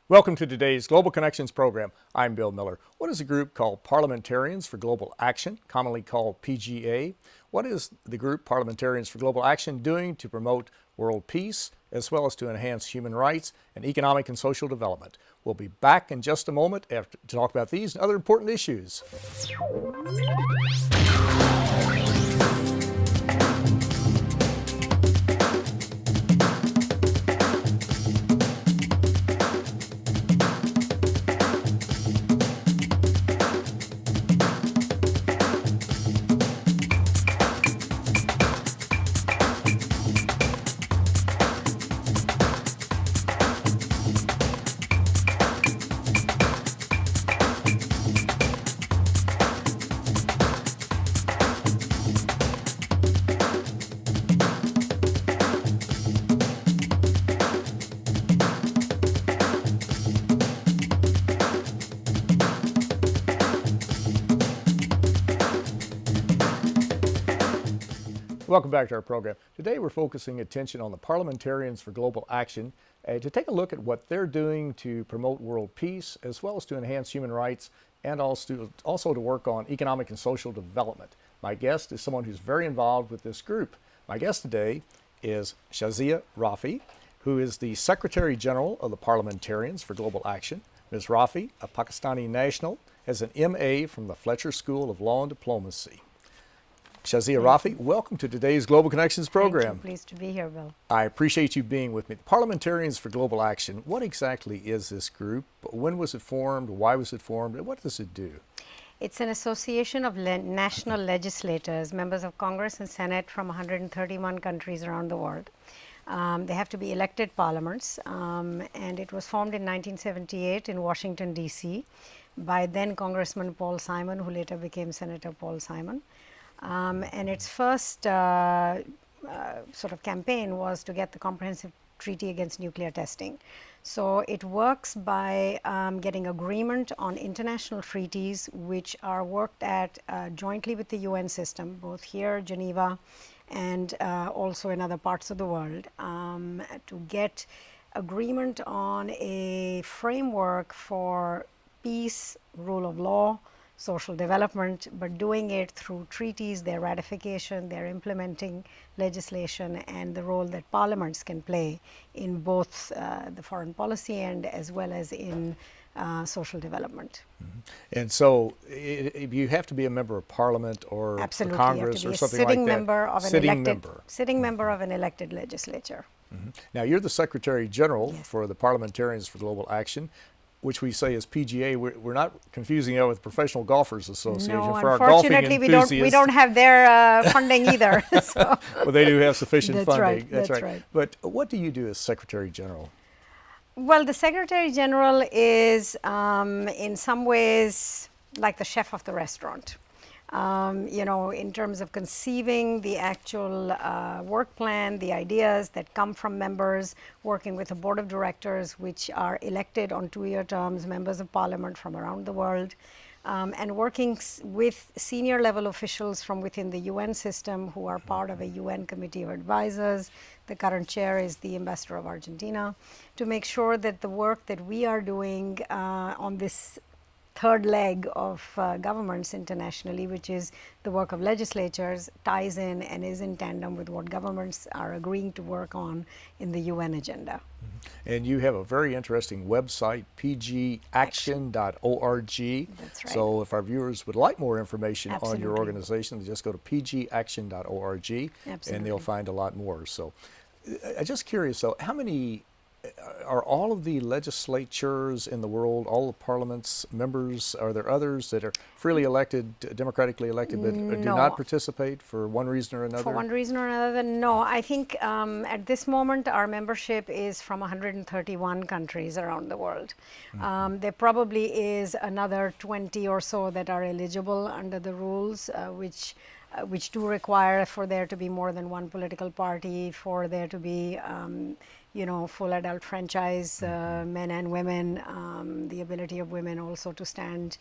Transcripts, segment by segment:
Welcome to today's Global Connections program. I'm Bill Miller. What is a group called Parliamentarians for Global Action, commonly called PGA? What is the group Parliamentarians for Global Action doing to promote world peace, as well as to enhance human rights and economic and social development? We'll be back in just a moment to talk about these and other important issues. Welcome back to our program. Today we're focusing attention on the Parliamentarians for Global Action to take a look at what they're doing to promote world peace, as well as to enhance human rights and also to work on economic and social development. My guest is someone who's very involved with this group. My guest today is Shazia Rafi, who is the Secretary General of the Parliamentarians for Global Action. Ms. Rafi, a Pakistani national, has an MA from the Fletcher School of Law and Diplomacy. Shazia Rafi, welcome to today's Global Connections program. Thank you. Pleased to be here, Bill. I appreciate you being with me. The Parliamentarians for Global Action, what exactly is this group? When was it formed? Why was it formed? And what does it do? It's an association of national legislators, members of Congress and Senate from 131 countries around the world. They have to be elected parliaments, and it was formed in 1978 in Washington, D.C. by then Congressman Paul Simon, who later became Senator Paul Simon. And its first sort of campaign was to get the Comprehensive Treaty Against Nuclear Testing. So it works by getting agreement on international treaties which are worked at jointly with the UN system, both here, Geneva, and also in other parts of the world, to get agreement on a framework for peace, rule of law, social development, but doing it through treaties, their ratification, their implementing legislation, and the role that parliaments can play in both the foreign policy and as well as in social development. Mm-hmm. And so you have to be a member of Parliament or Absolutely. Congress or something like that. Sitting member of an elected legislature. Mm-hmm. Now you're the Secretary General Yes. for the Parliamentarians for Global Action, which we say is PGA. We're not confusing it with Professional Golfers Association. No, for our golfing enthusiasts. we don't have their funding either. So. Well, they do have sufficient That's funding. right, That's that's right. right. But what do you do as Secretary General? Well, the Secretary General is in some ways like the chef of the restaurant. In terms of conceiving the actual work plan, the ideas that come from members, working with a board of directors which are elected on 2-year terms, members of parliament from around the world, and working with senior level officials from within the UN system who are part of a UN committee of advisors. The current chair is the ambassador of Argentina, to make sure that the work that we are doing on this third leg of governments internationally, which is the work of legislatures, ties in and is in tandem with what governments are agreeing to work on in the UN agenda. Mm-hmm. And you have a very interesting website, pgaction.org. That's right. So if our viewers would like more information Absolutely. on your organization, they just go to pgaction.org. Absolutely. And they'll find a lot more. So I'm just curious, though, how many are all of the legislatures in the world, all the parliaments members, are there others that are freely elected, democratically elected, but do not participate for one reason or another? For one reason or another, no. I think at this moment our membership is from 131 countries around the world. Mm-hmm. There probably is another 20 or so that are eligible under the rules, which do require for there to be more than one political party, for there to be full adult franchise, men and women, the ability of women also to stand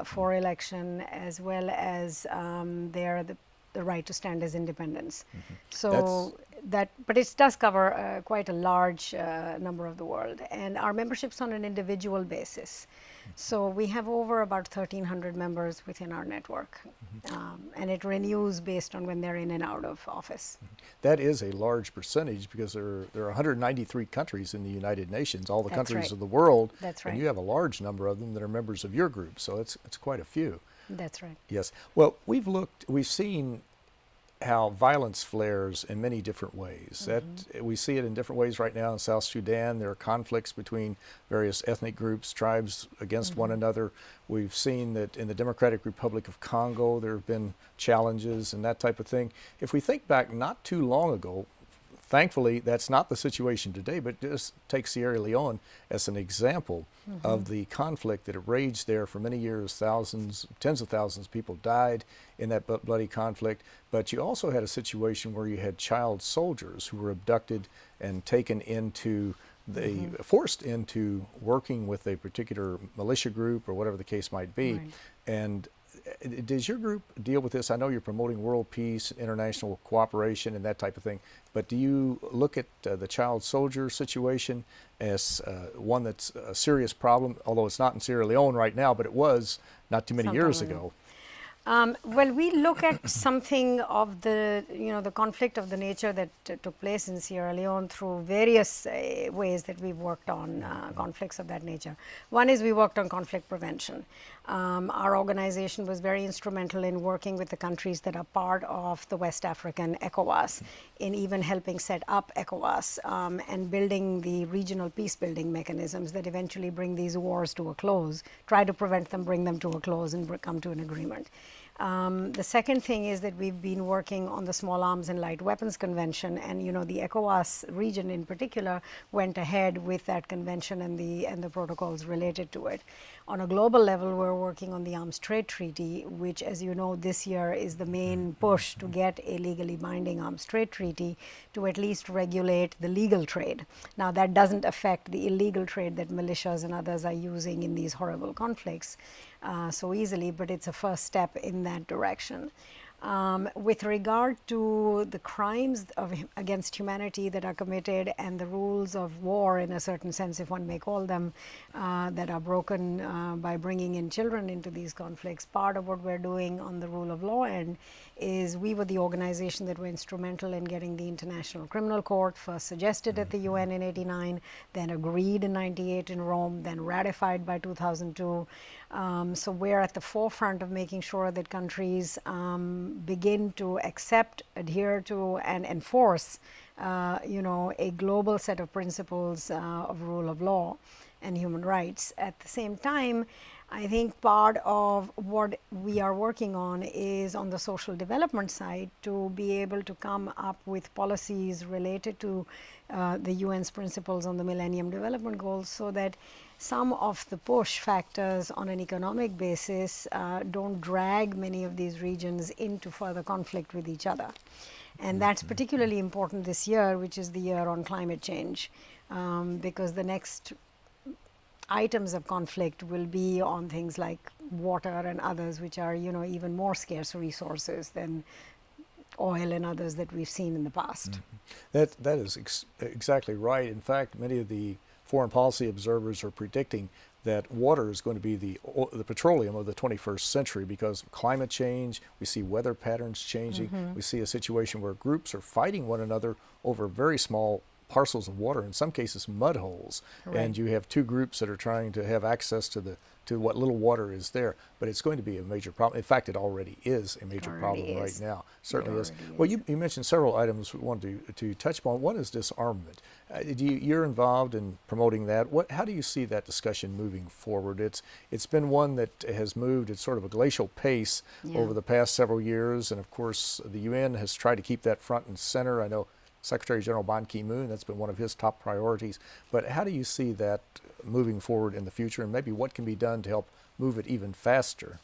for election, as well as the right to stand as independents. Mm-hmm. So but it does cover quite a large number of the world, and our membership's on an individual basis. So we have over about 1,300 members within our network, and it renews based on when they're in and out of office. That is a large percentage because there are 193 countries in the United Nations, all the That's countries right. of the world. That's right. And you have a large number of them that are members of your group, so it's quite a few. That's right. Yes. Well, we've seen how violence flares in many different ways. That we see it in different ways right now in South Sudan. There are conflicts between various ethnic groups, tribes against one another. We've seen that in the Democratic Republic of Congo there have been challenges and that type of thing. If we think back not too long ago, thankfully, that's not the situation today, but just take Sierra Leone as an example of the conflict that raged there for many years. Thousands, tens of thousands of people died in that bloody conflict. But you also had a situation where you had child soldiers who were abducted and taken into forced into working with a particular militia group or whatever the case might be. Right. And does your group deal with this? I know you're promoting world peace, international cooperation, and that type of thing, but do you look at the child soldier situation as one that's a serious problem, although it's not in Sierra Leone right now, but it was not too many years ago? Well, we look at something of the, the conflict of the nature that took place in Sierra Leone through various ways that we've worked on conflicts of that nature. One is we worked on conflict prevention. Our organization was very instrumental in working with the countries that are part of the West African ECOWAS in even helping set up ECOWAS and building the regional peace building mechanisms that eventually bring these wars to a close, try to prevent them, bring them to a close, and come to an agreement. The second thing is that we've been working on the Small Arms and Light Weapons Convention, and the ECOWAS region in particular went ahead with that convention and the protocols related to it. On a global level, we're working on the Arms Trade Treaty, which, as you know, this year is the main push to get a legally binding arms trade treaty to at least regulate the legal trade. Now, that doesn't affect the illegal trade that militias and others are using in these horrible conflicts so easily, but it's a first step in that direction. With regard to the crimes against humanity that are committed and the rules of war, in a certain sense, if one may call them, that are broken by bringing in children into these conflicts, part of what we're doing on the rule of law end is we were the organization that were instrumental in getting the International Criminal Court first suggested at the UN in '89, then agreed in '98 in Rome, then ratified by 2002. So we're at the forefront of making sure that countries begin to accept, adhere to, and enforce, a global set of principles of rule of law and human rights. At the same time, I think part of what we are working on is on the social development side to be able to come up with policies related to the UN's principles on the Millennium Development Goals so that some of the push factors on an economic basis don't drag many of these regions into further conflict with each other. And that's particularly important this year, which is the year on climate change, because the next items of conflict will be on things like water and others, which are, even more scarce resources than oil and others that we've seen in the past. That is exactly right. In fact, many of the foreign policy observers are predicting that water is going to be the petroleum of the 21st century because of climate change. We see weather patterns changing. We see a situation where groups are fighting one another over very small parcels of water, in some cases mud holes. Right. And you have two groups that are trying to have access to what little water is there, but it's going to be a major problem. In fact, it already is a major problem right now. Certainly is. Well, you mentioned several items we wanted to touch upon. One is disarmament. You're involved in promoting that. How do you see that discussion moving forward? It's been one that has moved at sort of a glacial pace over the past several years, and of course the UN has tried to keep that front and center. I know Secretary General Ban Ki-moon, that's been one of his top priorities. But how do you see that moving forward in the future, and maybe what can be done to help move it even faster?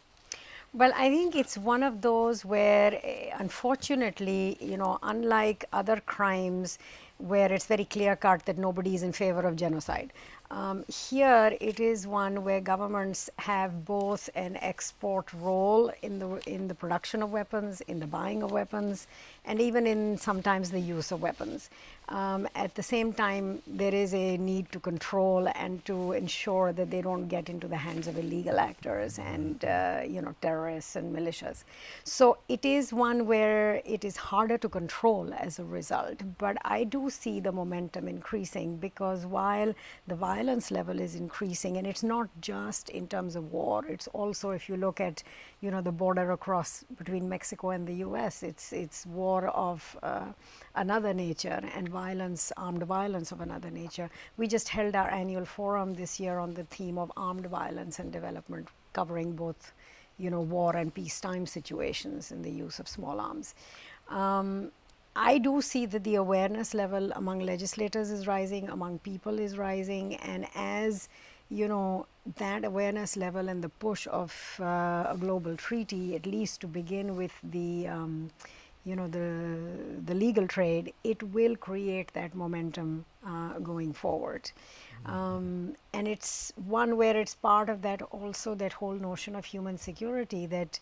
Well, I think it's one of those where, unfortunately, unlike other crimes, where it's very clear cut that nobody is in favor of genocide. Here it is one where governments have both an export role in the production of weapons, in the buying of weapons, and even in sometimes the use of weapons. At the same time, there is a need to control and to ensure that they don't get into the hands of illegal actors and terrorists and militias. So it is one where it is harder to control as a result. But I do see the momentum increasing, because while the violence level is increasing, and it's not just in terms of war, it's also, if you look at the border across between Mexico and the US, it's war of another nature and violence, armed violence of another nature. We just held our annual forum this year on the theme of armed violence and development, covering both war and peacetime situations in the use of small arms. I do see that the awareness level among legislators is rising, among people is rising, and as that awareness level and the push of a global treaty, at least to begin with the legal trade, it will create that momentum going forward. And it's one where it's part of that also, that whole notion of human security, that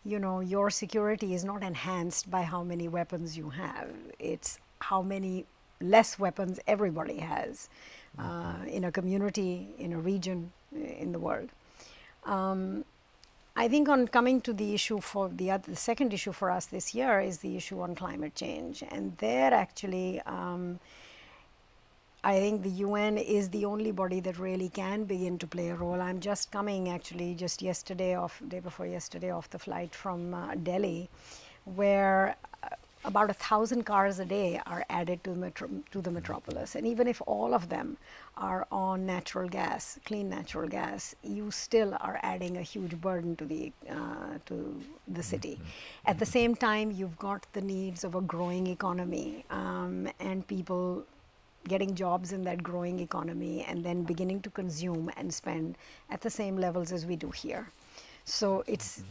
your security is not enhanced by how many weapons you have. It's how many less weapons everybody has in a community, in a region, in the world. I think on coming to the issue for the second issue for us this year is the issue on climate change. And there actually, I think the UN is the only body that really can begin to play a role. I'm just coming actually day before yesterday off the flight from Delhi, where about 1,000 cars a day are added to the metropolis. And even if all of them are on natural gas, clean natural gas, you still are adding a huge burden to the city. At the same time, you've got the needs of a growing economy and people getting jobs in that growing economy and then beginning to consume and spend at the same levels as we do here. So it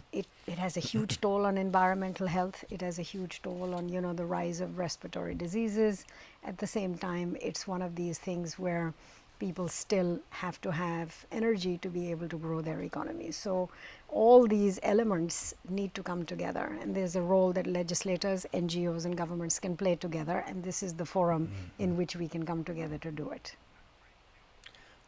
has a huge toll on environmental health. It has a huge toll on the rise of respiratory diseases. At the same time, it's one of these things where people still have to have energy to be able to grow their economies. So all these elements need to come together, and there's a role that legislators, NGOs, and governments can play together, and this is the forum in which we can come together to do it.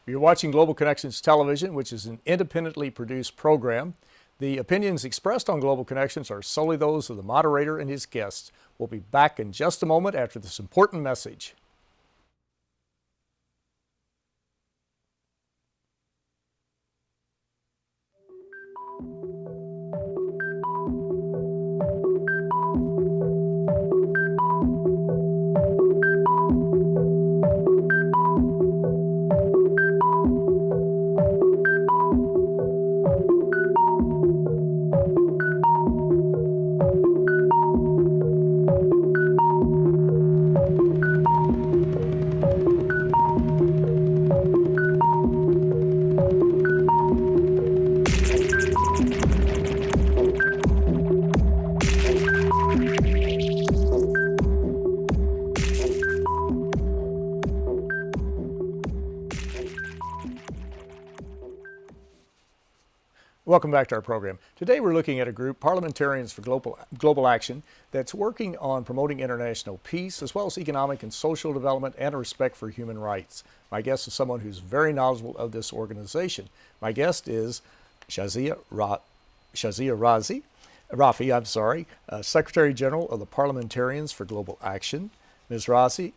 You're watching Global Connections Television, which is an independently produced program. The opinions expressed on Global Connections are solely those of the moderator and his guests. We'll be back in just a moment after this important message. Welcome back to our program. Today we're looking at a group, Parliamentarians for Global Action, that's working on promoting international peace as well as economic and social development and respect for human rights. My guest is someone who's very knowledgeable of this organization. My guest is Shazia Rafi, Secretary General of the Parliamentarians for Global Action. Ms. Rafi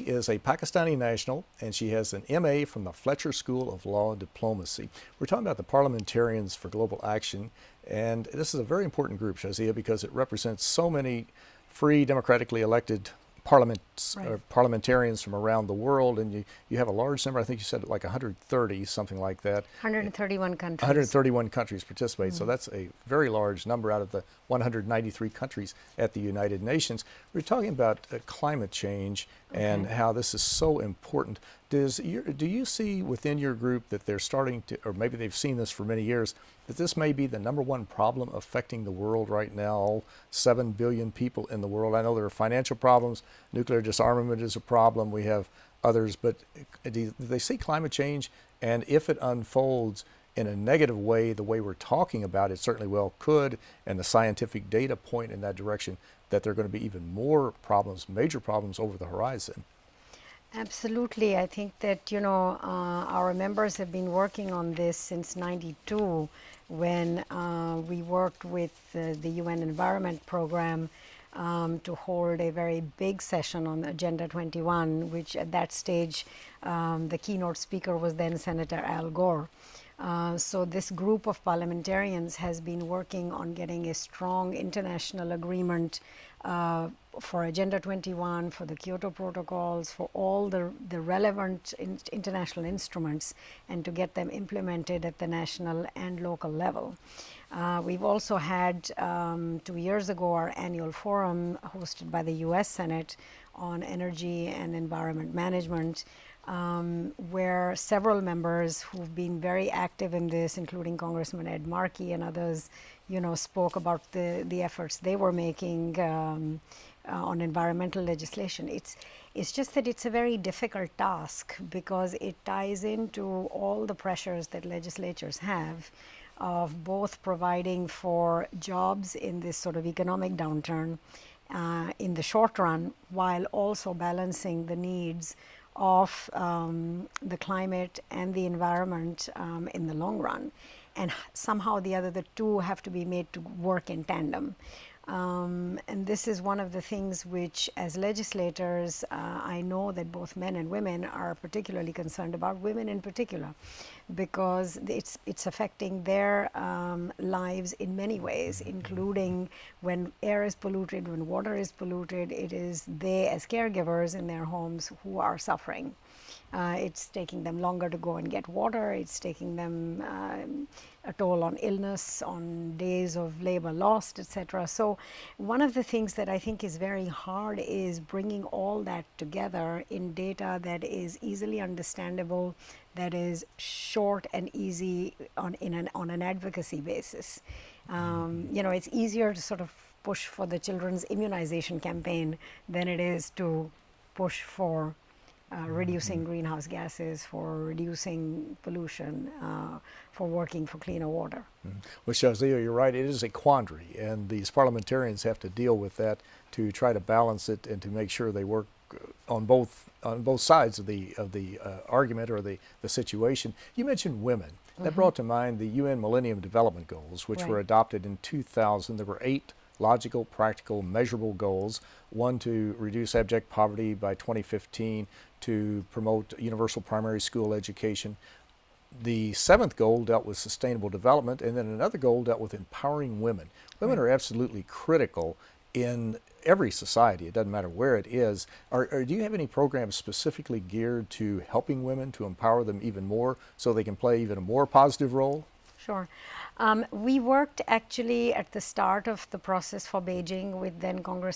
is a Pakistani national, and she has an MA from the Fletcher School of Law and Diplomacy. We're talking about the Parliamentarians for Global Action, and this is a very important group, Shazia, because it represents so many free, democratically elected parliamentarians from around the world, and you have a large number. I think you said like 130, something like that. 131 countries. 131 countries participate, so that's a very large number out of the 193 countries at the United Nations. We're talking about climate change and how this is so important. Do you see within your group that they're starting to, or maybe they've seen this for many years, that this may be the #1 problem affecting the world right now, all 7 billion people in the world? I know there are financial problems, nuclear disarmament is a problem. We have others, but do they see climate change? And if it unfolds in a negative way, the way we're talking about it certainly well could, and the scientific data point in that direction, that there are going to be even more problems, major problems over the horizon. Absolutely. I think that, our members have been working on this since '92 when we worked with the UN Environment Program to hold a very big session on Agenda 21, which at that stage the keynote speaker was then Senator Al Gore. So this group of parliamentarians has been working on getting a strong international agreement for Agenda 21, for the Kyoto Protocols, for all the relevant international instruments, and to get them implemented at the national and local level. We've also had 2 years ago our annual forum hosted by the US Senate on energy and environment management, where several members who've been very active in this, including Congressman Ed Markey and others, spoke about the efforts they were making on environmental legislation. It's just that it's a very difficult task because it ties into all the pressures that legislatures have of both providing for jobs in this sort of economic downturn in the short run, while also balancing the needs of the climate and the environment in the long run. And somehow the two have to be made to work in tandem. And this is one of the things which, as legislators, I know that both men and women are particularly concerned about, women in particular, because it's affecting their lives in many ways, including when air is polluted, when water is polluted. It is they, as caregivers in their homes, who are suffering. It's taking them longer to go and get water. It's taking them a toll on illness, on days of labor lost, etc. So one of the things that I think is very hard is bringing all that together in data that is easily understandable, that is short and easy on an advocacy basis. It's easier to sort of push for the children's immunization campaign than it is to push for reducing greenhouse gases, for reducing pollution, for working for cleaner water. Well, Shazia, you're right. It is a quandary, and these parliamentarians have to deal with that to try to balance it and to make sure they work on both sides of the argument or the situation. You mentioned women. That brought to mind the UN Millennium Development Goals, which were adopted in 2000. There were 8 logical, practical, measurable goals. One, to reduce abject poverty by 2015, to promote universal primary school education. The 7th goal dealt with sustainable development, and then another goal dealt with empowering women. Women are absolutely critical in every society. It doesn't matter where it is. Do you have any programs specifically geared to helping women, to empower them even more so they can play even a more positive role? Sure. We worked actually at the start of the process for Beijing with then former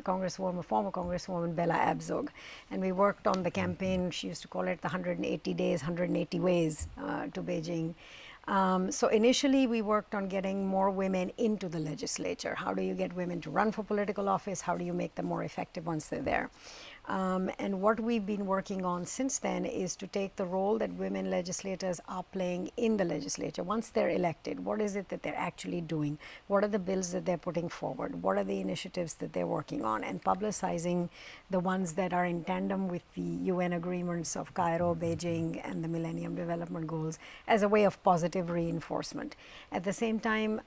Congresswoman Bella Abzug. And we worked on the campaign, she used to call it the 180 days, 180 ways to Beijing. So initially we worked on getting more women into the legislature. How do you get women to run for political office? How do you make them more effective once they're there? And what we've been working on since then is to take the role that women legislators are playing in the legislature. Once they're elected, what is it that they're actually doing? What are the bills that they're putting forward? What are the initiatives that they're working on? And publicizing the ones that are in tandem with the UN agreements of Cairo, Beijing, and the Millennium Development Goals as a way of positive reinforcement. At the same time,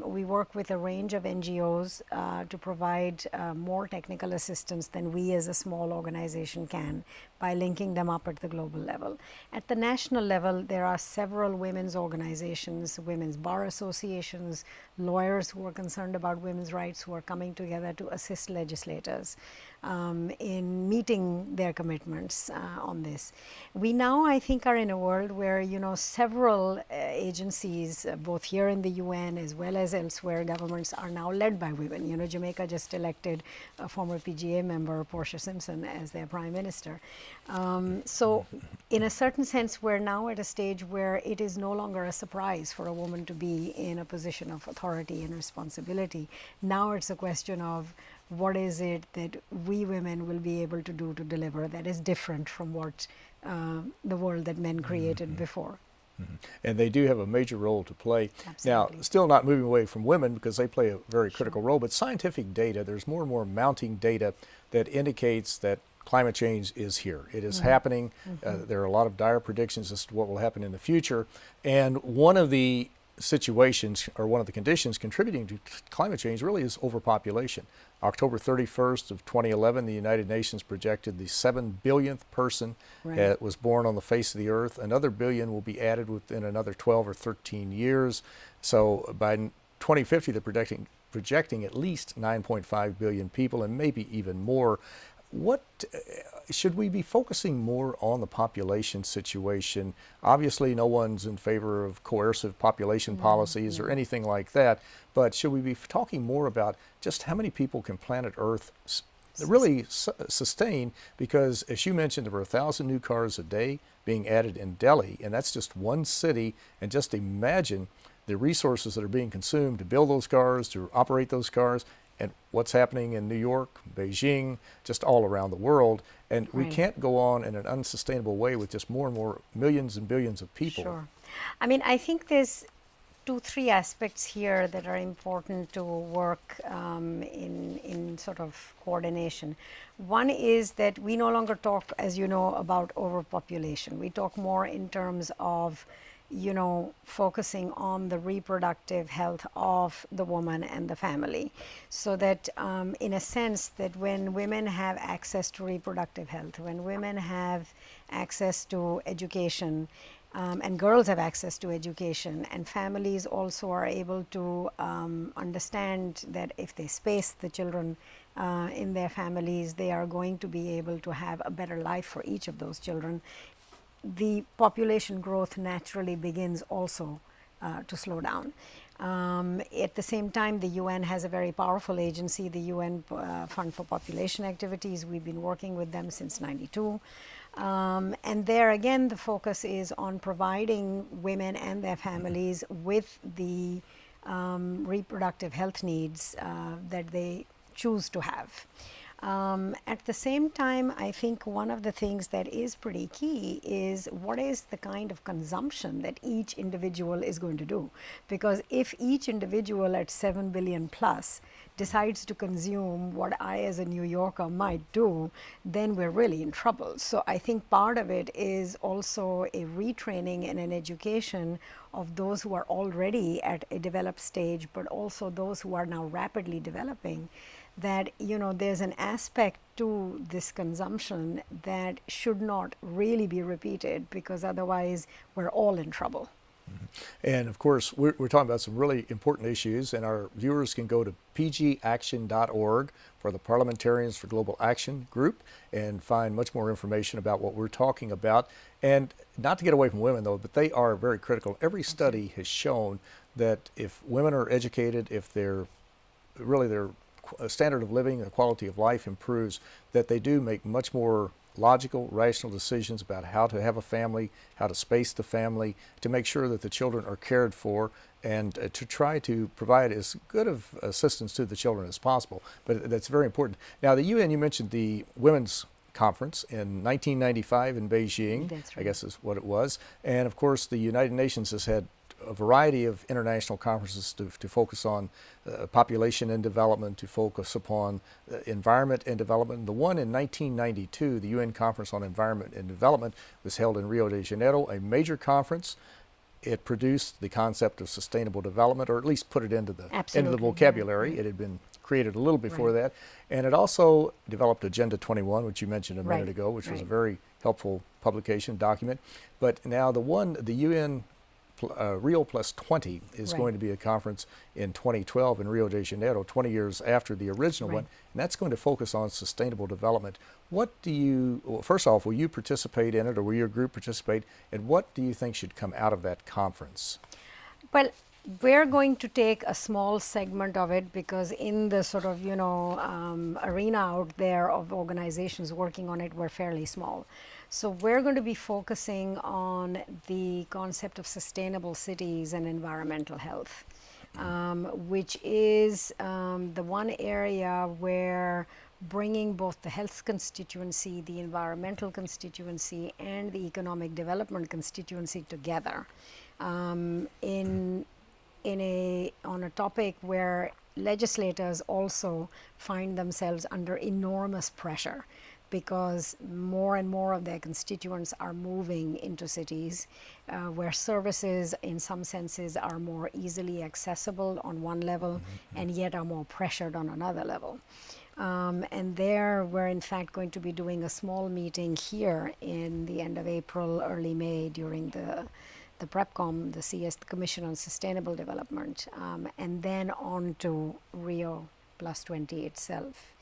we work with a range of NGOs to provide more technical assistance than we as a small organization can by linking them up at the global level. At the national level, there are several women's organizations, women's bar associations, lawyers who are concerned about women's rights who are coming together to assist legislators in meeting their commitments on this. We now, I think, are in a world where, several agencies, both here in the UN as well as elsewhere, governments are now led by women. Jamaica just elected a former PGA member, Portia Simpson, as their prime minister. So in a certain sense, we're now at a stage where it is no longer a surprise for a woman to be in a position of authority and responsibility. Now it's a question of what is it that we women will be able to do to deliver that is different from what the world that men created before. And they do have a major role to play. Absolutely. Now, still not moving away from women because they play a very critical role, but scientific data, there's more and more mounting data that indicates that climate change is here. It is happening. There are a lot of dire predictions as to what will happen in the future. And one of the situations or one of the conditions contributing to climate change really is overpopulation. October 31st of 2011, the United Nations projected the 7 billionth person was born on the face of the earth. Another billion will be added within another 12 or 13 years. So by 2050, they're projecting at least 9.5 billion people and maybe even more. What should we be focusing more on the population situation? Obviously, no one's in favor of coercive population policies or anything like that, but should we be talking more about just how many people can planet Earth really sustain? Because as you mentioned, there were 1,000 new cars a day being added in Delhi, and that's just one city. And just imagine the resources that are being consumed to build those cars, to operate those cars, and what's happening in New York, Beijing, just all around the world. And we can't go on in an unsustainable way with just more and more millions and billions of people. Sure. I mean, I think there's 2-3 aspects here that are important to work in sort of coordination. One is that we no longer talk, as you know, about overpopulation. We talk more in terms of focusing on the reproductive health of the woman and the family, so that in a sense that when women have access to reproductive health, when women have access to education, and girls have access to education, and families also are able to understand that if they space the children in their families, they are going to be able to have a better life for each of those children, the population growth naturally begins also to slow down. At the same time, the UN has a very powerful agency, the UN Fund for Population Activities. We've been working with them since '92. And there again, the focus is on providing women and their families with the reproductive health needs that they choose to have. At the same time, I think one of the things that is pretty key is what is the kind of consumption that each individual is going to do. Because if each individual at 7 billion plus decides to consume what I as a New Yorker might do, then we're really in trouble. So I think part of it is also a retraining and an education of those who are already at a developed stage, but also those who are now rapidly developing, that there's an aspect to this consumption that should not really be repeated, because otherwise we're all in trouble. And of course, we're talking about some really important issues, and our viewers can go to pgaction.org for the Parliamentarians for Global Action group and find much more information about what we're talking about. And not to get away from women, though, but they are very critical. Every study has shown that if women are educated, if their standard of living, the quality of life improves, that they do make much more logical, rational decisions about how to have a family, how to space the family, to make sure that the children are cared for, and to try to provide as good of assistance to the children as possible. But that's very important. Now, the UN, you mentioned the Women's Conference in 1995 in Beijing, That's right. I guess is what it was. And of course, the United Nations has had a variety of international conferences to focus on population and development, to focus upon environment and development. The one in 1992, the UN Conference on Environment and Development, was held in Rio de Janeiro, a major conference. It produced the concept of sustainable development, or at least put it into the vocabulary. It had been created a little before that. And it also developed Agenda 21, which you mentioned a minute ago, which was a very helpful publication, document. But now the UN Rio Plus 20 is going to be a conference in 2012 in Rio de Janeiro, 20 years after the original one, and that's going to focus on sustainable development. First off, will you participate in it, or will your group participate, and what do you think should come out of that conference? Well, we're going to take a small segment of it, because in the sort of, arena out there of organizations working on it, we're fairly small. So we're going to be focusing on the concept of sustainable cities and environmental health, which is the one area where bringing both the health constituency, the environmental constituency, and the economic development constituency together on a topic where legislators also find themselves under enormous pressure, because more and more of their constituents are moving into cities where services in some senses are more easily accessible on one level and yet are more pressured on another level. And there we're in fact going to be doing a small meeting here in the end of April, early May, during the PrepCom, the CS, the Commission on Sustainable Development, and then on to Rio +20 itself.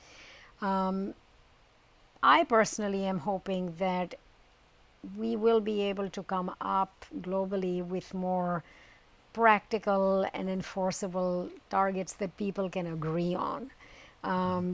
I personally am hoping that we will be able to come up globally with more practical and enforceable targets that people can agree on.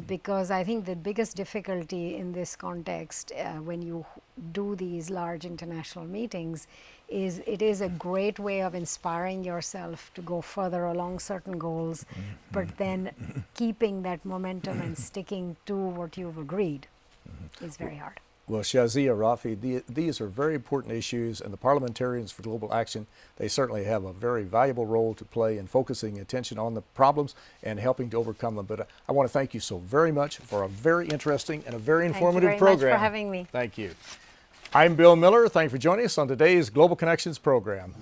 Because I think the biggest difficulty in this context when you do these large international meetings is it is a great way of inspiring yourself to go further along certain goals, but then keeping that momentum and sticking to what you've agreed is very hard. Well, Shazia Rafi, these are very important issues, and the Parliamentarians for Global Action, they certainly have a very valuable role to play in focusing attention on the problems and helping to overcome them. But I want to thank you so very much for a very interesting and a very informative program. Thank you very much for having me. Thank you. I'm Bill Miller. Thank you for joining us on today's Global Connections program.